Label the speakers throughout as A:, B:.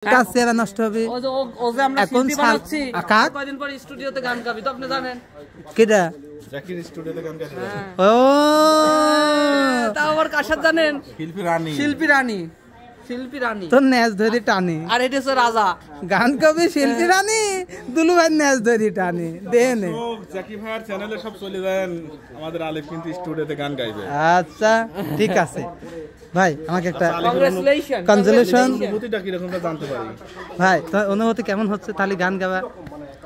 A: কাজ চেহারা নষ্ট হবে। এখন
B: কয়দিন পর স্টুডিওতে গান গাবি তো আপনি জানেন
A: কেডা
C: জাকির স্টুডিওতে গান গাইছে।
A: ও
B: তাও আবার কার সাথে জানেন?
C: শিল্পী রানী
A: তোর ন্যাজ ধরে টানে
B: আর এটা হচ্ছে রাজা
A: গান কবি শিল্পী রানী দুলু ভাই ন্যাজ ধরে টানে দেন।
C: জাকির ভাইয়ের চ্যানেলে সব চলে যান, আমাদের আলিফ কিন্তু স্টুডিওতে গান গাইবে।
A: আচ্ছা ঠিক আছে ভাই, আমাকে একটা
B: কংগ্রেচুলেশন
C: অনুভূতিটা কি রকম জানতে পারি
A: ভাই। তোমার অনুভূতি কেমন হচ্ছে তাহলে গান গাওয়া?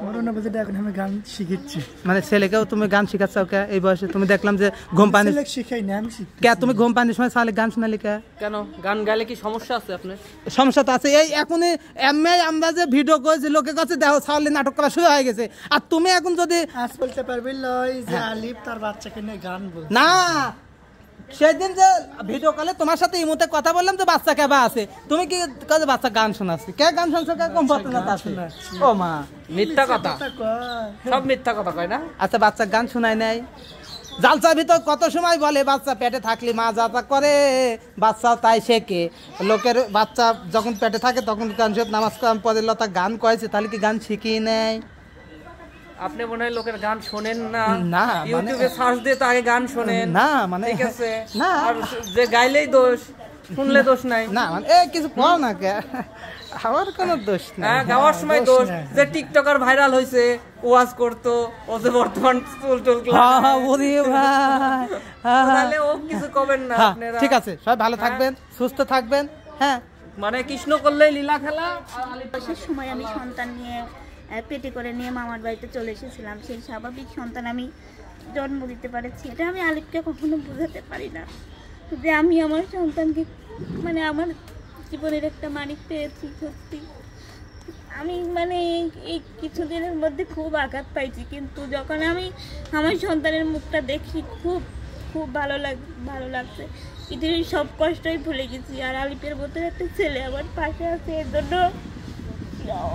D: আমার অনুভূতিটা এখন আমি গান শিখেছি।
A: মানে ছেলেকেও তুমি গান শিখাচ্ছ কে এই বয়সে? তুমি দেখলাম যে ঘুম পানি
D: শিখাই না, আমি শিখছি।
A: কে তুমি ঘুম পানির সময় সালে গান শোনালি কে?
B: কেন গান গাইলে কি সমস্যা আছে আপনার?
A: সমস্যা তো আছে। এই এখন এমএ আমরা যে ভিডিও করেছি লোকের কাছে দেখো সালে নাটক করা শুরু হয়ে গেছে, আর তুমি এখন যদি
D: আজ বলতে পারবি লয় যে আলিফ তার বাচ্চাকে নিয়ে গান বলছে
A: না, সেদিন যে ভিডিও কলে তোমার সাথে এই মুহূর্তে কথা বললাম যে বাচ্চা কেবা আছে, তুমি কি কাজে বাচ্চা গান শোনাচ্ছি? কে গান শুনছো? কে কম পছন্দ আছে? ও মা
B: মিথ্যা কথা, সব মিথ্যা কথা কয় না।
A: আচ্ছা বাচ্চা গান শোনায় নাই? জালসার ভিতর কত সময় বলে বাচ্চা পেটে থাকলে মা যা যা করে বাচ্চাও তাই শেখে। লোকের বাচ্চা যখন পেটে থাকে তখন গান নামাজ কালাম পড়ে লতা গান কয়েছে, তাহলে কি গান শিখিয়ে নেয়?
B: আপনি মনে হয় লোকের গান শোনেন না,
A: না
B: ইউটিউবে সার্চ দিয়ে তো আগে গান শোনেন
A: না, মানে
B: ঠিক আছে
A: না,
B: আর যে গাইলেই দোষ, শুনলে দোষ নাই
A: না, মানে এ কিছু কর না কে, আমার কোনো দোষ নাই।
B: হ্যাঁ গাওয়ার সময় দোষ। যে টিকটকার ভাইরাল হয়েছে ওয়াজ করতো, ও যে বর্তমান চুল
A: ওরে ভাই,
B: তাহলে ও কিছু করবেন না আপনারা।
A: ঠিক আছে, সবাই ভালো থাকবেন, সুস্থ থাকবেন। হ্যাঁ
B: মানে কৃষ্ণ করলেই লীলা খেলা।
E: বয়সের সময় আমি সন্তান নিয়ে পেটে করে নিয়ে মামার বাড়িতে চলে এসেছিলাম। সেই স্বাভাবিক সন্তান আমি জন্ম দিতে পারছি, এটা আমি আলিফকে কখনো বোঝাতে পারি না যে আমি আমার সন্তানকে মানে আমার জীবনের একটা মানিক পেয়েছি। সত্যি আমি মানে এই কিছুদিনের মধ্যে খুব আঘাত পাইছি, কিন্তু যখন আমি আমার সন্তানের মুখটা দেখি খুব খুব ভালো লাগছে। পৃথিবীর সব কষ্টই ভুলে গেছি। আর আলিফের মতো একটা ছেলে আমার পাশে আছে, এর জন্য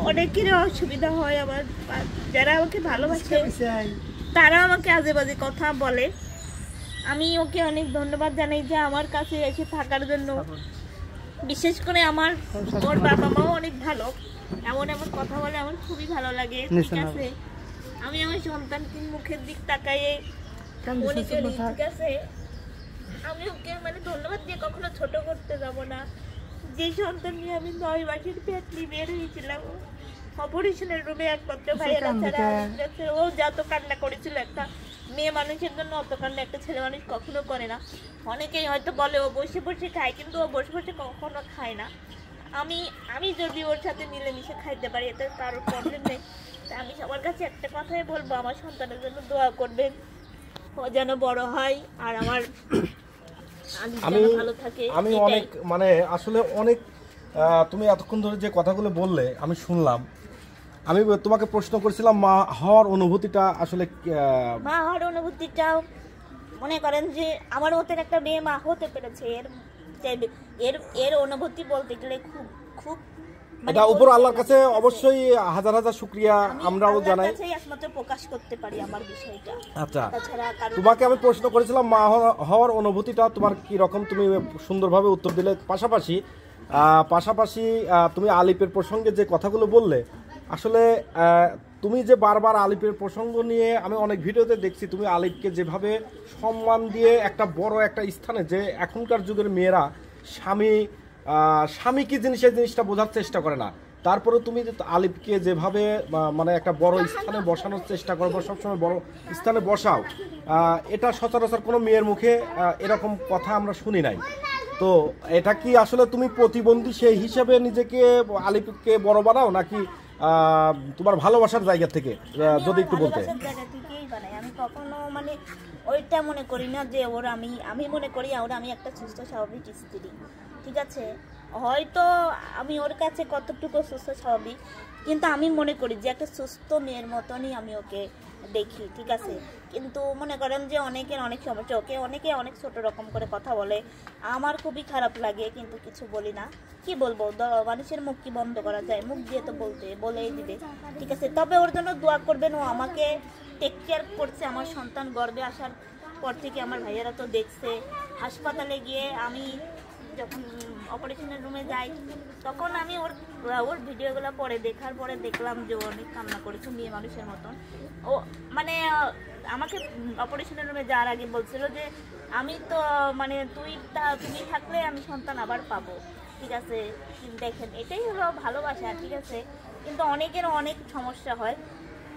E: অনেকেরই অসুবিধা হয়। আমার যারা আমাকে ভালোবাসে তারা আমাকে আজে বাজে কথা বলে। আমি ওকে অনেক ধন্যবাদ জানাই যে আমার কাছে এসে থাকার জন্য। বিশেষ করে আমার ওর বাবা মাও অনেক ভালো, এমন কথা বলে আমার খুবই ভালো লাগে। ঠিক আছে, আমি আমার সন্তানকে মুখের দিক তাকাইয়ে ঠিক আছে, আমি ওকে মানে ধন্যবাদ দিয়ে কখনো ছোট করতে যাব না। যে সন্তান নিয়ে আমি 9 মাসের পেট নিয়ে বের হয়েছিলাম, অপারেশনের রুমে একমাত্র ভাইয়েরা ছাড়া ও যত কান্না করেছিল, একটা মেয়ে মানুষের জন্য অত কান্না একটা ছেলে মানুষ কখনো করে না। অনেকেই হয়তো বলে ও বসে বসে খায়, কিন্তু ও বসে বসে কখনো খায় না। আমি যদি ওর সাথে মিলেমিশে খাইতে পারি এতে কারোর প্রবলেম নেই। আমি সবার কাছে একটা কথাই বলবো, আমার সন্তানের জন্য দোয়া করবেন, ও যেন বড় হয় আর আমার
C: আমি অনেক মানে আসলে অনেক তুমি এতক্ষণ ধরে যে কথাগুলো বললে আমি শুনলাম। আমি তোমাকে প্রশ্ন করেছিলাম মা হওয়ার অনুভূতিটা আসলে
E: মা হওয়ার অনুভূতিটা মনে করেন যে আমার মতো একটা মেয়ে মা হতে পেরেছে, এর অনুভূতি বলতে গেলে খুব খুব
C: এটা উপর আল্লাহর কাছে অবশ্যই হাজার হাজার শুকরিয়া আমরাও জানাই,
E: একমাত্র প্রকাশ করতে পারি আমার বিষয়টা।
C: আচ্ছা তোমাকে আমি প্রশ্ন করেছিলাম মা হওয়ার অনুভূতিটা তোমার কি রকম, তুমি সুন্দরভাবে উত্তর দিলে। পাশাপাশি তুমি আলিফের প্রসঙ্গে যে কথাগুলো বললে, আসলে তুমি যে বারবার আলিফের প্রসঙ্গ নিয়ে আমি অনেক ভিডিওতে দেখছি, তুমি আলিফকে যেভাবে সম্মান দিয়ে একটা বড় একটা স্থানে, যে এখনকার যুগের মেয়েরা স্বামী কি জিনিস এই জিনিসটা বোঝার চেষ্টা করে না, তারপরে তুমি আলিফকে যেভাবে মানে একটা বড় স্থানে বসানোর চেষ্টা করো, সবসময় বড় স্থানে বসাও, এটা সচরাচর কোনো মেয়ের মুখে এরকম কথা আমরা শুনি নাই। তো এটা কি আসলে তুমি প্রতিবন্ধী সেই হিসাবে নিজেকে আলিফকে বড় বানাও, নাকি তোমার ভালোবাসার জায়গা থেকে যদি একটু বলতে?
E: আমি কখনো মানে ওইটা মনে করি না যে ওর আমি মনে করি ওর আমি একটা সুস্থ স্বাভাবিক স্ত্রী। ঠিক আছে, হয়তো আমি ওর কাছে কতটুকু সুস্থ স্বাভাবিক, কিন্তু আমি মনে করি যে একটা সুস্থ মেয়ের মতনই আমি ওকে দেখি। ঠিক আছে, কিন্তু মনে করেন যে অনেকের অনেক সমস্যা, অনেকে অনেক ছোট রকম করে কথা বলে, আমার খুবই খারাপ লাগে, কিন্তু কিছু বলি না। কি বলবো, মানুষের মুখ কি বন্ধ করা যায়? মুখ দিয়ে তো বলেই দিবে। ঠিক আছে, তবে ওর জন্য দোয়া করবেন। ও আমাকে টেক কেয়ার করছে, আমার সন্তান গর্ভে আসার পর থেকে আমার ভাইয়েরা তো দেখছে। হাসপাতালে গিয়ে আমি যখন অপারেশনের রুমে যাই তখন আমি ওর ভিডিওগুলো দেখার পরে দেখলাম যে ও অনেক কান্না করেছে মেয়ে মানুষের মতন। ও মানে আমাকে অপারেশনের রুমে যাওয়ার আগে বলছিল যে আমি তো মানে তুমি থাকলে আমি সন্তান আবার পাবো, ঠিক আছে। দেখেন এটাই হলো ভালোবাসা, ঠিক আছে। কিন্তু অনেকের অনেক সমস্যা হয়,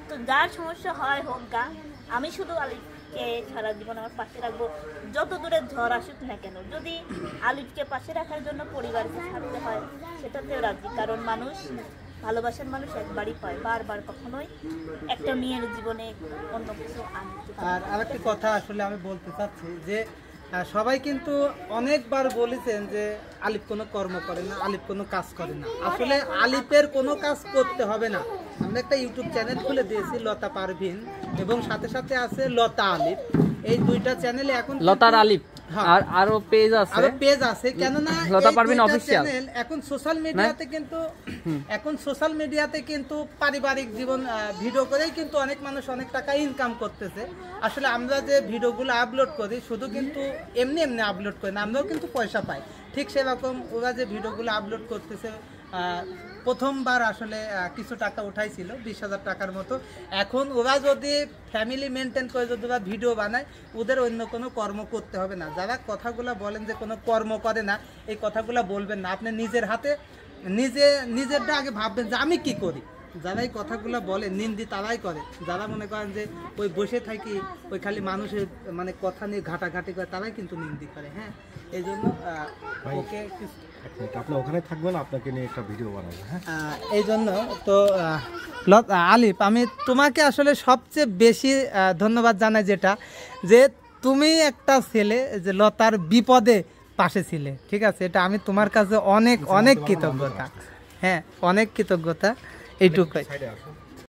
E: তো যার সমস্যা হয় হোক গা, আমি শুধু আলিফকে সারা জীবন আমার পাশে রাখবো, যত দূরে ঝড় আসুক না কেন। যদি আলিফকে পাশে রাখার জন্য পরিবারকে ছাড়তে হয় সেটাতেও রাজি, কারণ মানুষ ভালোবাসার মানুষ একবারই পায়, বারবার কখনোই একটা মেয়ের জীবনে অন্য কিছু আনতে পারে না।
A: আর আরেকটি কথা আসলে আমি বলতে চাচ্ছি যে সবাই কিন্তু অনেকবার বলেছেন যে আলিফ কোনো কর্ম করে না, আলিফ কোনো কাজ করে না। আসলে আলিফের কোনো কাজ করতে হবে না। আমরা একটা ইউটিউব চ্যানেল খুলে দিয়েছি লতা পারভিন, এবং সাথে সাথে আছে লতা আলিফ। এই দুইটা চ্যানেলে এখন
B: লতার আলিফ আর আরো পেজ আছে,
A: আরো পেজ আছে, কেননা
B: লতা পারভিন অফিশিয়াল
A: চ্যানেল এখন সোশ্যাল মিডিয়াতে কিন্তু পারিবারিক জীবন ভিডিও করেই কিন্তু অনেক মানুষ অনেক টাকা ইনকাম করতেছে। আসলে আমরা যে ভিডিওগুলো আপলোড করি শুধু কিন্তু এমনি এমনি আপলোড করি না, আমরাও কিন্তু পয়সা পাই। ঠিক সেরকম ওরা যে ভিডিওগুলো আপলোড করতেছে, প্রথমবার আসলে কিছু টাকা উঠাইছিল 20,000 টাকার মতো। এখন ওরা যদি ফ্যামিলি মেনটেন করে যদি ওরা ভিডিও বানায়, ওদের অন্য কোনো কর্ম করতে হবে না। যারা কথাগুলো বলেন যে কোনো কর্ম করে না, এই কথাগুলো বলবেন না। আপনি নিজের হাতে নিজেরটা আগে ভাববেন যে আমি কি করি। যারা এই কথাগুলো বলে নিন্দি তারাই করে, যারা মনে করেন যে ওই বসে থাকি ওই খালি মানুষের মানে কথা নিয়ে ঘাটাঘাটি করে, তারাই কিন্তু নিন্দি করে। হ্যাঁ, এই জন্য ওকে
C: আপনি ওখানে থাকবেন, আপনাকে নিয়ে একটা ভিডিও বানাবো। হ্যাঁ,
A: এই জন্য তো আলিফ, আমি তোমাকে আসলে সবচেয়ে বেশি ধন্যবাদ জানাই, যেটা যে তুমি একটা ছেলে যে লতার বিপদে পাশে ছিলে, ঠিক আছে। এটা আমি তোমার কাছে অনেক অনেক কৃতজ্ঞতা, হ্যাঁ অনেক কৃতজ্ঞতা, এইটুকুই।